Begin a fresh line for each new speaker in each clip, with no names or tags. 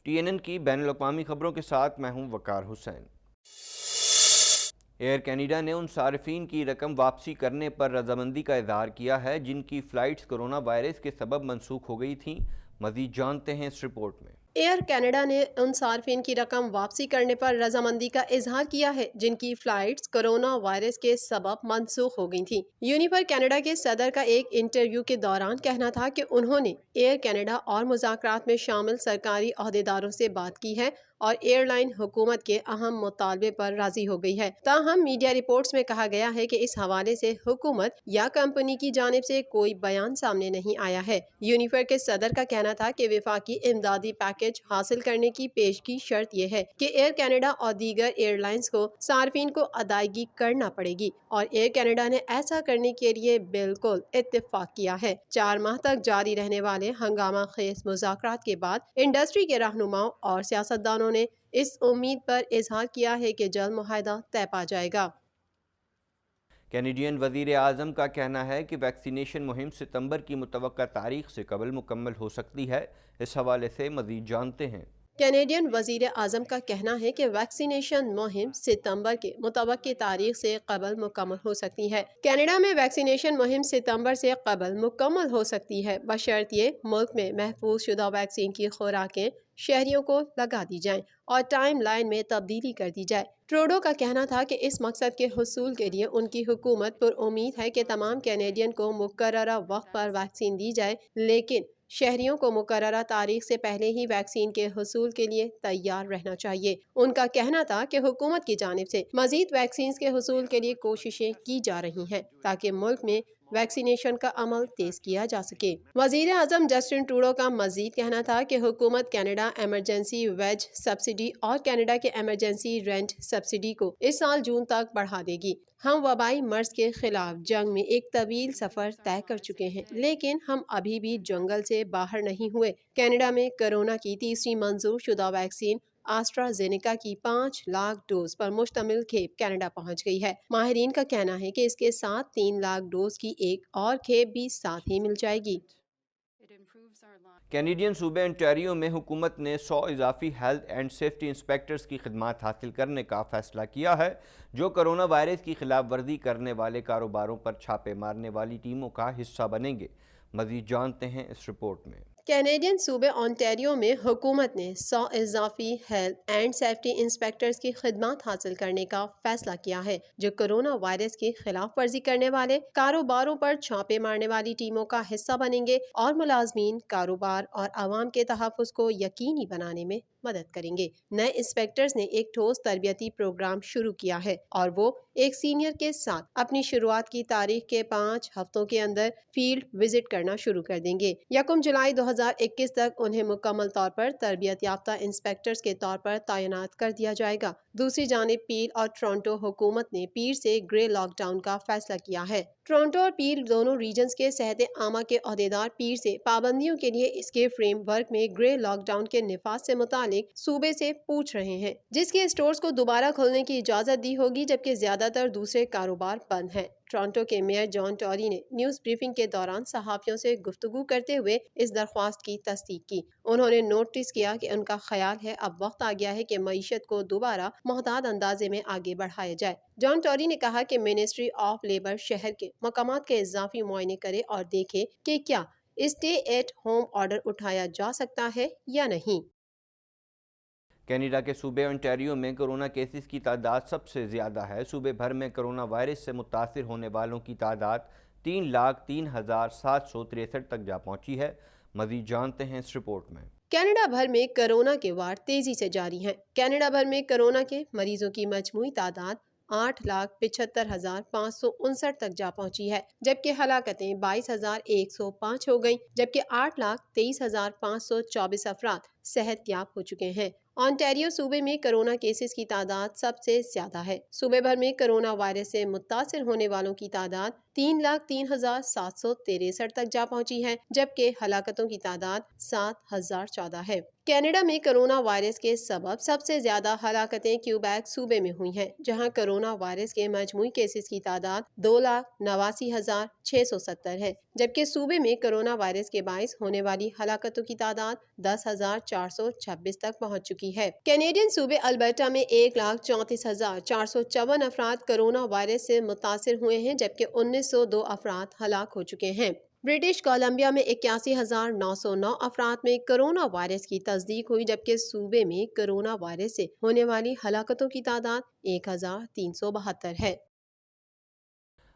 TNN کی بین الاقوامی خبروں کے ساتھ میں ہوں وقار حسین۔ ایئر کینیڈا نے ان صارفین کی رقم واپسی کرنے پر رضامندی کا اظہار کیا ہے جن کی فلائٹس کرونا وائرس کے سبب منسوخ ہو گئی تھیں۔ مزید جانتے ہیں اس رپورٹ میں۔
ایئر کینیڈا نے ان صارفین کی رقم واپسی کرنے پر رضامندی کا اظہار کیا ہے جن کی فلائٹس کرونا وائرس کے سبب منسوخ ہو گئی تھیں۔ یونیپر کینیڈا کے صدر کا ایک انٹرویو کے دوران کہنا تھا کہ انہوں نے ایئر کینیڈا اور مذاکرات میں شامل سرکاری عہدیداروں سے بات کی ہے اور ایئر لائن حکومت کے اہم مطالبے پر راضی ہو گئی ہے۔ تاہم میڈیا رپورٹس میں کہا گیا ہے کہ اس حوالے سے حکومت یا کمپنی کی جانب سے کوئی بیان سامنے نہیں آیا ہے۔ یونیپر کے صدر کا کہنا تھا کہ وفاقی امدادی پیکج حاصل کرنے کی پیش کی شرط یہ ہے کہ ایئر کینیڈا اور دیگر ایئر لائنز کو صارفین کو ادائیگی کرنا پڑے گی، اور ایئر کینیڈا نے ایسا کرنے کے لیے بالکل اتفاق کیا ہے۔ 4 ماہ تک جاری رہنے والے ہنگامہ خیز مذاکرات کے بعد انڈسٹری کے رہنماؤں اور سیاستدانوں نے اس امید پر اظہار کیا ہے کہ جلد معاہدہ طے پا جائے گا۔
کینیڈین وزیر اعظم کا کہنا ہے کہ ویکسینیشن مہم ستمبر کی متوقع تاریخ سے قبل مکمل ہو سکتی ہے۔ اس حوالے سے مزید جانتے ہیں۔
کینیڈین وزیر اعظم کا کہنا ہے کہ ویکسینیشن مہم ستمبر کے متوقع تاریخ سے قبل مکمل ہو سکتی ہے۔ کینیڈا میں ویکسینیشن مہم ستمبر سے قبل مکمل ہو سکتی ہے، بشرط یہ ملک میں محفوظ شدہ ویکسین کی خوراکیں شہریوں کو لگا دی جائیں اور ٹائم لائن میں تبدیلی کر دی جائے۔ ٹروڈو کا کہنا تھا کہ اس مقصد کے حصول کے لیے ان کی حکومت پر امید ہے کہ تمام کینیڈین کو مقررہ وقت پر ویکسین دی جائے، لیکن شہریوں کو مقررہ تاریخ سے پہلے ہی ویکسین کے حصول کے لیے تیار رہنا چاہیے۔ ان کا کہنا تھا کہ حکومت کی جانب سے مزید ویکسینز کے حصول کے لیے کوششیں کی جا رہی ہیں تاکہ ملک میں ویکسینیشن کا عمل تیز کیا جا سکے۔ وزیر اعظم جسٹن ٹروڈو کا مزید کہنا تھا کہ حکومت کینیڈا ایمرجنسی ویج سبسڈی اور کینیڈا کے ایمرجنسی رینٹ سبسڈی کو اس سال جون تک بڑھا دے گی۔ ہم وبائی مرض کے خلاف جنگ میں ایک طویل سفر طے کر چکے ہیں، لیکن ہم ابھی بھی جنگل سے باہر نہیں ہوئے۔ کینیڈا میں کورونا کی تیسری منظور شدہ ویکسین آسٹرازینیکا کی 5 لاکھ ڈوز پر مشتمل کھیپ کینیڈا پہنچ گئی ہے۔ ماہرین کا کہنا ہے کہ اس کے ساتھ 3 لاکھ ڈوز کی ایک اور کھیپ بھی ساتھ ہی مل جائے گی۔
کینیڈین صوبے انٹیریو میں حکومت نے 100 اضافی ہیلتھ اینڈ سیفٹی انسپیکٹرز کی خدمات حاصل کرنے کا فیصلہ کیا ہے جو کرونا وائرس کی خلاف ورزی کرنے والے کاروباروں پر چھاپے مارنے والی ٹیموں کا حصہ بنیں گے۔ مزید جانتے ہیں اس رپورٹ میں۔
کینیڈین صوبے آنٹیریو میں حکومت نے 100 اضافی ہیلتھ اینڈ سیفٹی انسپیکٹرز کی خدمات حاصل کرنے کا فیصلہ کیا ہے جو کرونا وائرس کی خلاف ورزی کرنے والے کاروباروں پر چھاپے مارنے والی ٹیموں کا حصہ بنیں گے اور ملازمین، کاروبار اور عوام کے تحفظ کو یقینی بنانے میں مدد کریں گے۔ نئے انسپیکٹرز نے ایک ٹھوس تربیتی پروگرام شروع کیا ہے اور وہ ایک سینئر کے ساتھ اپنی شروعات کی تاریخ کے 5 ہفتوں کے اندر فیلڈ وزٹ کرنا شروع کر دیں گے۔ 1 جولائی 2021 تک انہیں مکمل طور پر تربیت یافتہ انسپیکٹرز کے طور پر تعینات کر دیا جائے گا۔ دوسری جانب پیل اور ٹورنٹو حکومت نے پیر سے گرے لاک ڈاؤن کا فیصلہ کیا ہے۔ ٹورنٹو اور پیل دونوں ریجنز کے صحت عامہ کے عہدیدار پیر سے پابندیوں کے لیے اس کے فریم ورک میں گرے لاک ڈاؤن کے نفاذ سے متعلق صوبے سے پوچھ رہے ہیں، جس کے اسٹورز کو دوبارہ کھولنے کی اجازت دی ہوگی جبکہ زیادہ تر دوسرے کاروبار بند ہیں۔ ٹورنٹو کے میئر جان ٹوری نے نیوز بریفنگ کے دوران صحافیوں سے گفتگو کرتے ہوئے اس درخواست کی تصدیق کی۔ انہوں نے نوٹس کیا کہ ان کا خیال ہے اب وقت آ گیا ہے کہ معیشت کو دوبارہ محتاط اندازے میں آگے بڑھایا جائے۔ جان ٹوری نے کہا کہ منسٹری آف لیبر شہر کے مقامات کے اضافی معائنے کرے اور دیکھے کہ کیا اسٹے ایٹ ہوم آرڈر اٹھایا جا سکتا ہے یا نہیں۔
کینیڈا کے صوبے انٹیریو میں کرونا کیسز کی تعداد سب سے زیادہ ہے۔ صوبے بھر میں کرونا وائرس سے متاثر ہونے والوں کی تعداد 3,03,763 تک جا پہنچی ہے۔ مزید جانتے ہیں اس رپورٹ میں۔
کینیڈا بھر میں کرونا کے وار تیزی سے جاری ہیں۔ کینیڈا بھر میں کرونا کے مریضوں کی مجموعی تعداد 8,75,559 تک جا پہنچی ہے، جبکہ ہلاکتیں 22,105 ہو گئیں، جبکہ 8,23,524 افراد صحت یاب ہو چکے ہیں۔ آنٹیریو صوبے میں کرونا کیسز کی تعداد سب سے زیادہ ہے۔ صوبے بھر میں کرونا وائرس سے متاثر ہونے والوں کی تعداد 3,03,763 تک جا پہنچی ہے، جبکہ ہلاکتوں کی تعداد 7,014 ہے۔ کینیڈا میں کرونا وائرس کے سبب سب سے زیادہ ہلاکتیں کیوبیک صوبے میں ہوئی ہیں، جہاں کرونا وائرس کے مجموعی کیسز کی تعداد 2,89,670 ہے، جبکہ صوبے میں کرونا وائرس کے باعث ہونے والی ہلاکتوں کی تعداد 10,426 تک پہنچ چکی ہے۔ کینیڈین صوبے البرٹا میں 1,34,454 افراد کرونا وائرس سے متاثر ہوئے ہیں، جبکہ 1,902 افراد ہلاک ہو چکے ہیں۔ برٹش کولمبیا میں 81,909 افراد میں کرونا وائرس کی تصدیق ہوئی، جبکہ صوبے میں کرونا وائرس سے ہونے والی ہلاکتوں کی تعداد 1,372 ہے۔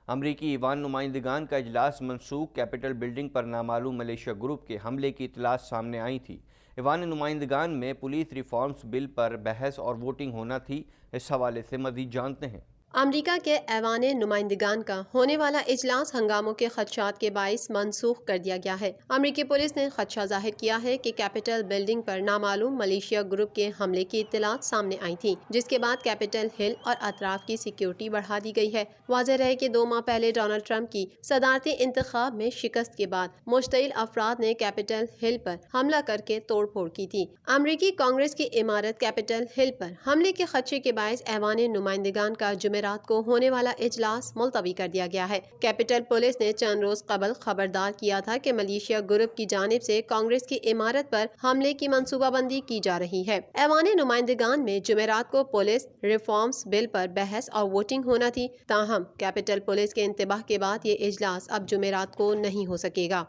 امریکی ایوان نمائندگان کا اجلاس منسوخ، کیپٹل بلڈنگ پر نامعلوم ملیشیا گروپ کے حملے کی اطلاعات سامنے آئی تھی۔ ایوان نمائندگان میں پولیس ریفارمز بل پر بحث اور ووٹنگ ہونا تھی۔ اس حوالے سے مزید جانتے ہیں۔
امریکہ کے ایوان نمائندگان کا ہونے والا اجلاس ہنگاموں کے خدشات کے باعث منسوخ کر دیا گیا ہے۔ امریکی پولیس نے خدشہ ظاہر کیا ہے کہ کیپٹل بلڈنگ پر نامعلوم ملیشیا گروپ کے حملے کی اطلاعات سامنے آئی تھیں، جس کے بعد کیپٹل ہل اور اطراف کی سیکیورٹی بڑھا دی گئی ہے۔ واضح رہے کہ 2 ماہ پہلے ڈونلڈ ٹرمپ کی صدارتی انتخاب میں شکست کے بعد مشتعل افراد نے کیپٹل ہل پر حملہ کر کے توڑ پھوڑ کی تھی۔ امریکی کانگریس کی عمارت کیپٹل ہل پر حملے کے خدشے کے باعث ایوان نمائندگان کا جمعرات کو ہونے والا اجلاس ملتوی کر دیا گیا ہے۔ کیپٹل پولیس نے چند روز قبل خبردار کیا تھا کہ ملیشیا گروپ کی جانب سے کانگریس کی عمارت پر حملے کی منصوبہ بندی کی جا رہی ہے۔ ایوان نمائندگان میں جمعرات کو پولیس ریفارمز بل پر بحث اور ووٹنگ ہونا تھی، تاہم کیپٹل پولیس کے انتباہ کے بعد یہ اجلاس اب جمعرات کو نہیں ہو سکے گا۔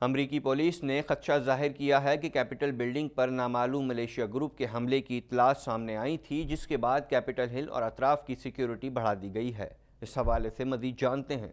امریکی پولیس نے خدشہ ظاہر کیا ہے کہ کیپٹل بلڈنگ پر نامعلوم ملیشیا گروپ کے حملے کی اطلاعات سامنے آئی تھی، جس کے بعد کیپٹل ہل اور اطراف کی سیکیورٹی بڑھا دی گئی ہے۔ اس حوالے سے مزید جانتے ہیں۔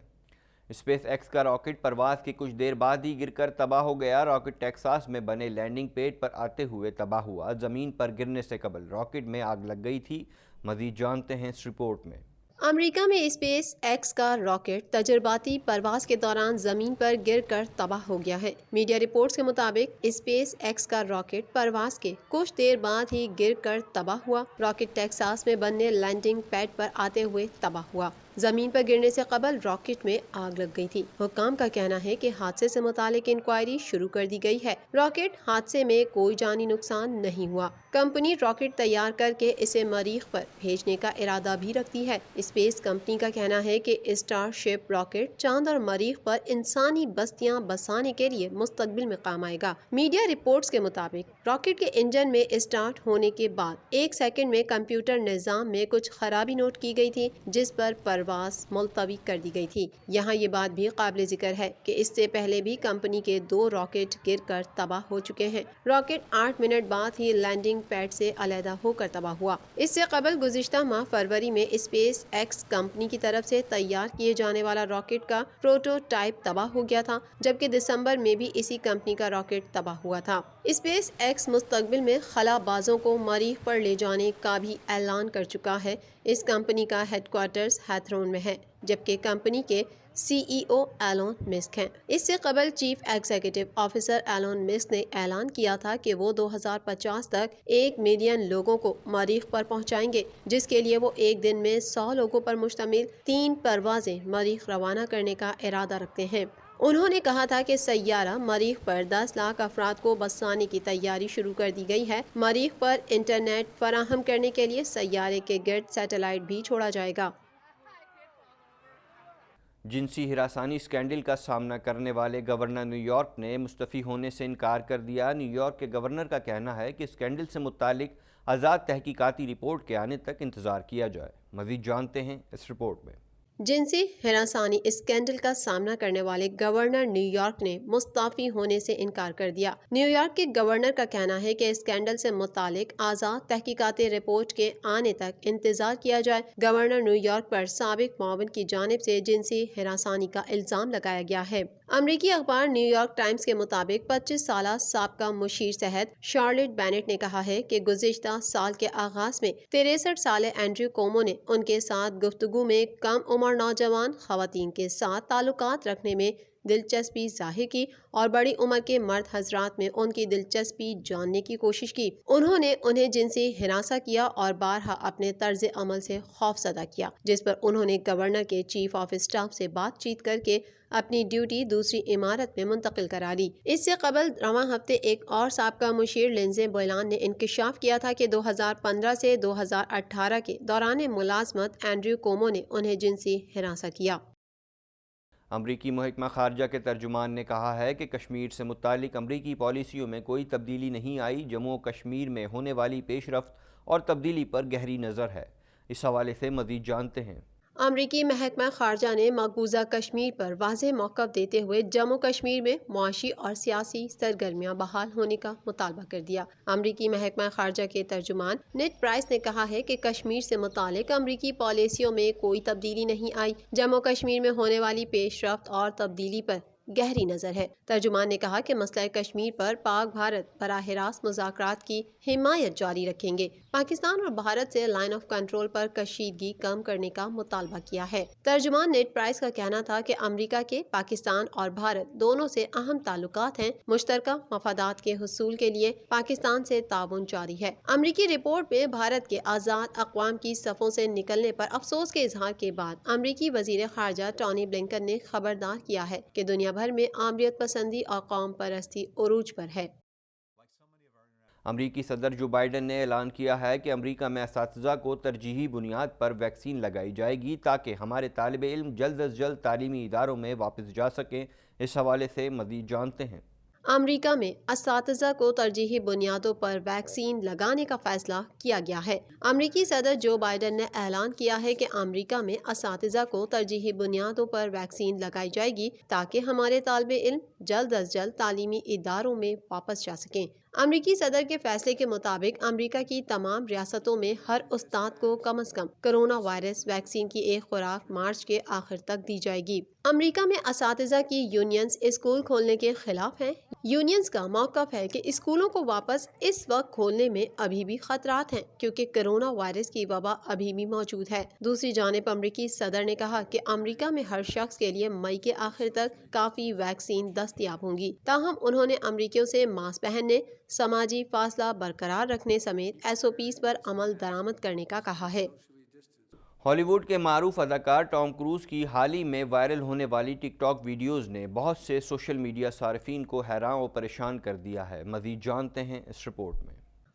اسپیس ایکس کا راکٹ پرواز کے کچھ دیر بعد ہی گر کر تباہ ہو گیا۔ راکٹ ٹیکساس میں بنے لینڈنگ پیڈ پر آتے ہوئے تباہ ہوا۔ زمین پر گرنے سے قبل راکٹ میں آگ لگ گئی تھی۔ مزید جانتے ہیں اس رپورٹ میں۔
امریکہ میں اسپیس ایکس کا راکٹ تجرباتی پرواز کے دوران زمین پر گر کر تباہ ہو گیا ہے۔ میڈیا رپورٹس کے مطابق اسپیس ایکس کا راکٹ پرواز کے کچھ دیر بعد ہی گر کر تباہ ہوا۔ راکٹ ٹیکساس میں بننے لینڈنگ پیڈ پر آتے ہوئے تباہ ہوا۔ زمین پر گرنے سے قبل راکٹ میں آگ لگ گئی تھی۔ حکام کا کہنا ہے کہ حادثے سے متعلق انکوائری شروع کر دی گئی ہے۔ راکٹ حادثے میں کوئی جانی نقصان نہیں ہوا۔ کمپنی راکٹ تیار کر کے اسے مریخ پر بھیجنے کا ارادہ بھی رکھتی ہے۔ اسپیس کمپنی کا کہنا ہے کہ اسٹار شپ راکٹ چاند اور مریخ پر انسانی بستیاں بسانے کے لیے مستقبل میں کام آئے گا۔ میڈیا رپورٹس کے مطابق راکٹ کے انجن میں اسٹارٹ ہونے کے بعد 1 سیکنڈ میں کمپیوٹر نظام میں کچھ خرابی نوٹ کی گئی تھی، جس پر پرواز ملتوی کر دی گئی تھی۔ یہاں یہ بات بھی قابل ذکر ہے کہ اس سے پہلے بھی کمپنی کے 2 راکٹ گر کر تباہ ہو چکے ہیں۔ راکٹ 8 منٹ بعد ہی لینڈنگ پیڈ سے علیحدہ ہو کر تباہ ہوا۔ اس سے قبل گزشتہ ماہ فروری میں اسپیس ایکس کمپنی کی طرف سے تیار کیے جانے والا راکٹ کا پروٹوٹائپ تباہ ہو گیا تھا، جبکہ دسمبر میں بھی اسی کمپنی کا راکٹ تباہ ہوا تھا۔ اسپیس ایکس مستقبل میں خلا بازوں کو مریخ پر لے جانے کا بھی اعلان کر چکا ہے۔ اس کمپنی کا ہیڈ کوارٹرز ہیتھرون میں ہے، جبکہ کمپنی کے CEO ایلون مسک ہیں۔ اس سے قبل chief executive officer Elon Musk نے اعلان کیا تھا کہ وہ 2050 تک 1 ملین لوگوں کو مریخ پر پہنچائیں گے، جس کے لیے وہ ایک دن میں 100 لوگوں پر مشتمل 3 پروازیں مریخ روانہ کرنے کا ارادہ رکھتے ہیں۔ انہوں نے کہا تھا کہ سیارہ مریخ پر 10 لاکھ افراد کو بسانے کی تیاری شروع کر دی گئی ہے۔ مریخ پر انٹرنیٹ فراہم کرنے کے لیے سیارے کے گرد سیٹلائٹ بھی چھوڑا جائے گا۔
جنسی ہراسانی اسکینڈل کا سامنا کرنے والے گورنر نیو یارک نے مستعفی ہونے سے انکار کر دیا۔ نیو یارک کے گورنر کا کہنا ہے کہ اسکینڈل سے متعلق آزاد تحقیقاتی رپورٹ کے آنے تک انتظار کیا جائے۔ مزید جانتے ہیں اس رپورٹ میں۔
جنسی ہراسانی اسکینڈل کا سامنا کرنے والے گورنر نیو یارک نے مستعفی ہونے سے انکار کر دیا۔ نیو یارک کے گورنر کا کہنا ہے کہ اسکینڈل سے متعلق آزاد تحقیقاتی رپورٹ کے آنے تک انتظار کیا جائے۔ گورنر نیو یارک پر سابق معاون کی جانب سے جنسی ہراسانی کا الزام لگایا گیا ہے۔ امریکی اخبار نیو یارک ٹائمز کے مطابق 25 سالہ سابقہ مشیر صحت شارلٹ بینٹ نے کہا ہے کہ گزشتہ سال کے آغاز میں 63 سالہ اینڈریو کومو نے ان کے ساتھ گفتگو میں کم عمر نوجوان خواتین کے ساتھ تعلقات رکھنے میں دلچسپی ظاہر کی اور بڑی عمر کے مرد حضرات میں ان کی دلچسپی جاننے کی کوشش کی۔ انہوں نے انہیں جنسی ہراساں کیا اور بارہا اپنے طرز عمل سے خوفزدہ کیا، جس پر انہوں نے گورنر کے چیف آف اسٹاف سے بات چیت کر کے اپنی ڈیوٹی دوسری عمارت میں منتقل کرا لی۔ اس سے قبل رواں ہفتے ایک اور سابقہ مشیر لنزے بوئلان نے انکشاف کیا تھا کہ 2015 سے 2018 کے دوران ملازمت اینڈریو کومو نے انہیں جنسی ہراساں کیا۔
امریکی محکمہ خارجہ کے ترجمان نے کہا ہے کہ کشمیر سے متعلق امریکی پالیسیوں میں کوئی تبدیلی نہیں آئی۔ جموں و کشمیر میں ہونے والی پیش رفت اور تبدیلی پر گہری نظر ہے۔ اس حوالے سے مزید جانتے ہیں۔
امریکی محکمہ خارجہ نے مقبوضہ کشمیر پر واضح موقف دیتے ہوئے جموں کشمیر میں معاشی اور سیاسی سرگرمیاں بحال ہونے کا مطالبہ کر دیا۔ امریکی محکمہ خارجہ کے ترجمان نیڈ پرائس نے کہا ہے کہ کشمیر سے متعلق امریکی پالیسیوں میں کوئی تبدیلی نہیں آئی۔ جموں کشمیر میں ہونے والی پیش رفت اور تبدیلی پر گہری نظر ہے۔ ترجمان نے کہا کہ مسئلہ کشمیر پر پاک بھارت براہ راست مذاکرات کی حمایت جاری رکھیں گے۔ پاکستان اور بھارت سے لائن آف کنٹرول پر کشیدگی کم کرنے کا مطالبہ کیا ہے۔ ترجمان نیڈ پرائس کا کہنا تھا کہ امریکہ کے پاکستان اور بھارت دونوں سے اہم تعلقات ہیں۔ مشترکہ مفادات کے حصول کے لیے پاکستان سے تعاون جاری ہے۔ امریکی رپورٹ میں بھارت کے آزاد اقوام کی صفوں سے نکلنے پر افسوس کے اظہار کے بعد امریکی وزیر خارجہ ٹونی بلنکن نے خبردار کیا ہے کہ دنیا بھر میں عامریت پسندی اور قوم پرستی عروج پر ہے۔
امریکی صدر جو بائیڈن نے اعلان کیا ہے کہ امریکہ میں اساتذہ کو ترجیحی بنیاد پر ویکسین لگائی جائے گی تاکہ ہمارے طالب علم جلد از جلد تعلیمی اداروں میں واپس جا سکیں۔ اس حوالے سے مزید جانتے ہیں۔
امریکہ میں اساتذہ کو ترجیحی بنیادوں پر ویکسین لگانے کا فیصلہ کیا گیا ہے۔ امریکی صدر جو بائیڈن نے اعلان کیا ہے کہ امریکہ میں اساتذہ کو ترجیحی بنیادوں پر ویکسین لگائی جائے گی تاکہ ہمارے طالب علم جلد از جلد تعلیمی اداروں میں واپس جا سکیں۔ امریکی صدر کے فیصلے کے مطابق امریکہ کی تمام ریاستوں میں ہر استاد کو کم از کم کرونا وائرس ویکسین کی ایک خوراک مارچ کے آخر تک دی جائے گی۔ امریکہ میں اساتذہ کی یونینز اسکول کھولنے کے خلاف ہیں۔ یونینز کا موقف ہے کہ اسکولوں کو واپس اس وقت کھولنے میں ابھی بھی خطرات ہیں کیونکہ کرونا وائرس کی وبا ابھی بھی موجود ہے۔ دوسری جانب امریکی صدر نے کہا کہ امریکہ میں ہر شخص کے لیے مئی کے آخر تک کافی ویکسین دستیاب ہوں گی۔ تاہم انہوں نے امریکیوں سے ماسک پہننے، سماجی فاصلہ برقرار رکھنے سمیت SOPs پر عمل درآمد کرنے کا کہا ہے۔
ہالی ووڈ کے معروف اداکار ٹام کروز کی حال ہی میں وائرل ہونے والی ٹک ٹاک ویڈیوز نے بہت سے سوشل میڈیا صارفین کو حیران و پریشان کر دیا ہے۔ مزید جانتے ہیں اس رپورٹ میں۔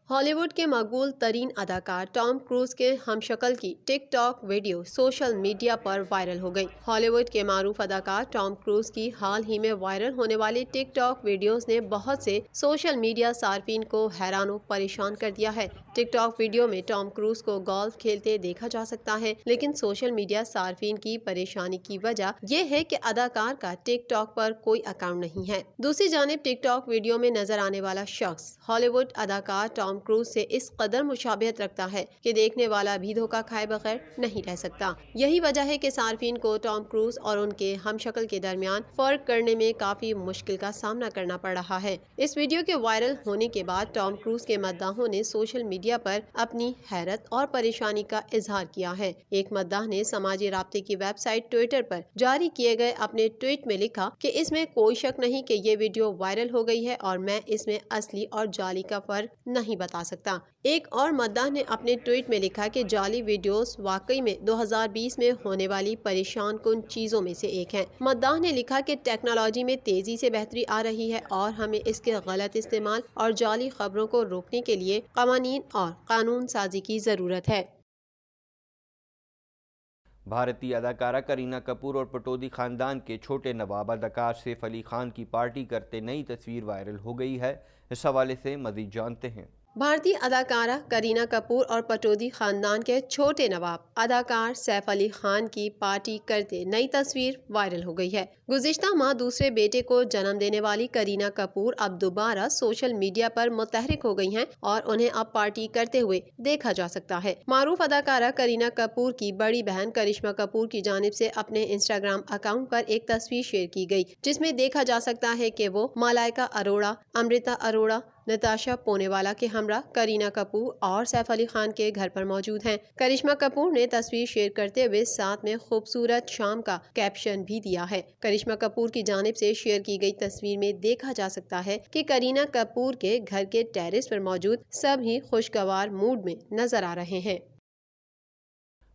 ہالی ووڈ کے مقبول ترین اداکار ٹام کروز کے ہم شکل کی ٹک ٹاک ویڈیو سوشل میڈیا پر وائرل ہو گئی۔ ہالی ووڈ کے معروف اداکار ٹام کروز کی حال ہی میں وائرل ہونے والی ٹک ٹاک ویڈیوز نے بہت سے سوشل میڈیا صارفین کو حیران و پریشان کر دیا ہے۔ ٹک ٹاک ویڈیو میں ٹام کروز کو گولف کھیلتے دیکھا جا سکتا ہے، لیکن سوشل میڈیا صارفین کی پریشانی کی وجہ یہ ہے کہ اداکار کا ٹک ٹاک پر کوئی اکاؤنٹ نہیں ہے۔ دوسری جانب ٹک ٹاک ویڈیو میں نظر آنے والا شخص ہالی ووڈ اداکار ٹام کروز سے اس قدر مشابہت رکھتا ہے کہ دیکھنے والا بھی دھوکہ کھائے بغیر نہیں رہ سکتا۔ یہی وجہ ہے کہ صارفین کو ٹام کروز اور ان کے ہم شکل کے درمیان فرق کرنے میں کافی مشکل کا سامنا کرنا پڑ رہا ہے۔ اس ویڈیو کے وائرل ہونے کے بعد ٹام کروز کے مداحوں نے سوشل میڈیا پر اپنی حیرت اور پریشانی کا اظہار کیا ہے۔ ایک مداح نے سماجی رابطے کی ویب سائٹ ٹویٹر پر جاری کیے گئے اپنے ٹویٹ میں لکھا کہ اس میں کوئی شک نہیں کہ یہ ویڈیو وائرل ہو گئی ہے اور میں اس میں اصلی اور جعلی کا فرق نہیں بتا سکتا۔ ایک اور مداح نے اپنے ٹویٹ میں لکھا کہ جعلی ویڈیوز واقعی میں 2020 میں ہونے والی پریشان کن چیزوں میں سے ایک ہیں۔ مداح نے لکھا کہ ٹیکنالوجی میں تیزی سے بہتری آ رہی ہے اور ہمیں اس کے غلط استعمال اور جعلی خبروں کو روکنے کے لیے قوانین اور قانون سازی کی ضرورت ہے۔
بھارتی اداکارہ کرینہ کپور اور پٹودی خاندان کے چھوٹے نواب اداکار سیف علی خان کی پارٹی کرتے نئی تصویر وائرل ہو گئی ہے۔ اس حوالے سے مزید جانتے ہیں۔
بھارتی اداکارہ کرینہ کپور اور پٹودی خاندان کے چھوٹے نواب اداکار سیف علی خان کی پارٹی کرتے نئی تصویر وائرل ہو گئی ہے۔ گزشتہ ماہ دوسرے بیٹے کو جنم دینے والی کرینہ کپور اب دوبارہ سوشل میڈیا پر متحرک ہو گئی ہیں اور انہیں اب پارٹی کرتے ہوئے دیکھا جا سکتا ہے۔ معروف اداکارہ کرینہ کپور کی بڑی بہن کرشمہ کپور کی جانب سے اپنے انسٹاگرام اکاؤنٹ پر ایک تصویر شیئر کی گئی جس میں دیکھا جا سکتا ہے کہ وہ ملائکہ اروڑا، امرتا اروڑا، نتاشا پونیوالا کے ہمراہ کرینہ کپور اور سیف علی خان کے گھر پر موجود ہیں۔ کرشمہ کپور نے تصویر شیئر کرتے ہوئے ساتھ میں خوبصورت شام کا کیپشن بھی دیا ہے۔ کرشمہ کپور کی جانب سے شیئر کی گئی تصویر میں دیکھا جا سکتا ہے کہ کرینہ کپور کے گھر کے ٹیرس پر موجود سب ہی خوشگوار موڈ میں نظر آ رہے ہیں۔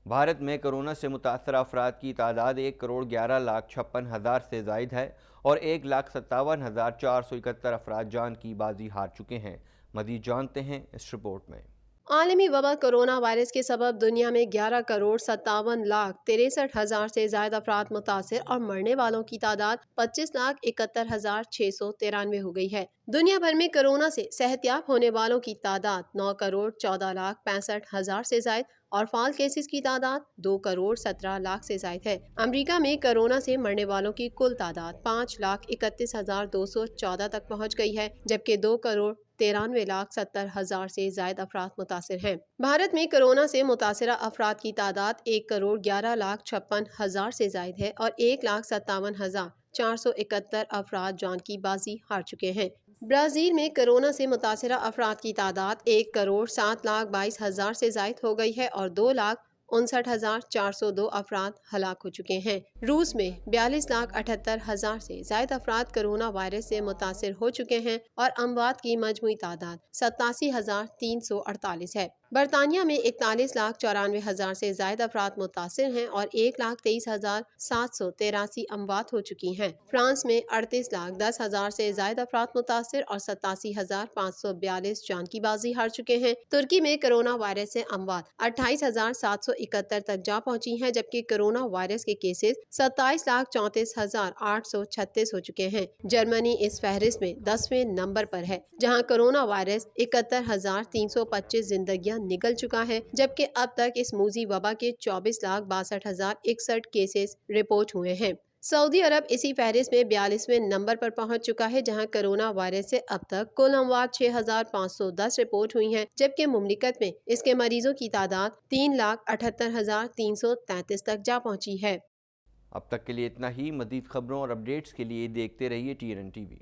بھارت میں کرونا سے متاثرہ افراد کی تعداد 1,11,56,000 سے زائد ہے اور 1,57,471 افراد جان کی بازی ہار چکے ہیں۔ مزید جانتے ہیں اس رپورٹ میں۔
عالمی وبا کرونا وائرس کے سبب دنیا میں 11,57,63,000 سے زائد افراد متاثر اور مرنے والوں کی تعداد 25,71,693 ہو گئی ہے۔ دنیا بھر میں کرونا سے صحت یاب ہونے والوں کی تعداد 9,14,65,000 سے زائد اور فعال کیسز کی تعداد 2,17,00,000 سے زائد ہے۔ امریکہ میں کرونا سے مرنے والوں کی کل تعداد 5,31,214 تک پہنچ گئی ہے، جبکہ 2,93,70,000 سے زائد افراد متاثر ہیں۔ بھارت میں کرونا سے متاثرہ افراد کی تعداد 1,11,56,000 سے زائد ہے اور 1,57,471 افراد جان کی بازی ہار چکے ہیں۔ برازیل میں کرونا سے متاثرہ افراد کی تعداد 1,07,22,000 سے زائد ہو گئی ہے اور 2,59,402 افراد ہلاک ہو چکے ہیں۔ روس میں 42,78,000 سے زائد افراد کرونا وائرس سے متاثر ہو چکے ہیں اور اموات کی مجموعی تعداد 87,348 ہے۔ برطانیہ میں 41,94,000 سے زائد افراد متاثر ہیں اور 1,23,783 اموات ہو چکی ہیں۔ فرانس میں 38,10,000 سے زائد افراد متاثر اور 87,542 جان کی بازی ہار چکے ہیں۔ ترکی میں کرونا وائرس سے اموات 28,771 تک جا پہنچی ہیں، جبکہ کرونا وائرس کے کیسز 27,34,836 ہو چکے ہیں۔ جرمنی اس فہرست میں 10ویں نمبر پر ہے، جہاں کرونا وائرس 71,325 زندگیاں نگل چکا ہے، جبکہ اب تک اس موذی وبا کے 24,62,061 کیسز رپورٹ ہوئے ہیں۔ سعودی عرب اسی فہرست میں 42ویں نمبر پر پہنچ چکا ہے، جہاں کرونا وائرس سے اب تک کل اموات 6,510 رپورٹ ہوئی ہیں، جبکہ مملکت میں اس کے مریضوں کی تعداد 3,78,333 تک جا پہنچی ہے۔
اب تک کے لیے اتنا ہی۔ مزید خبروں اور اپڈیٹس کے لیے دیکھتے رہیے TNN TV۔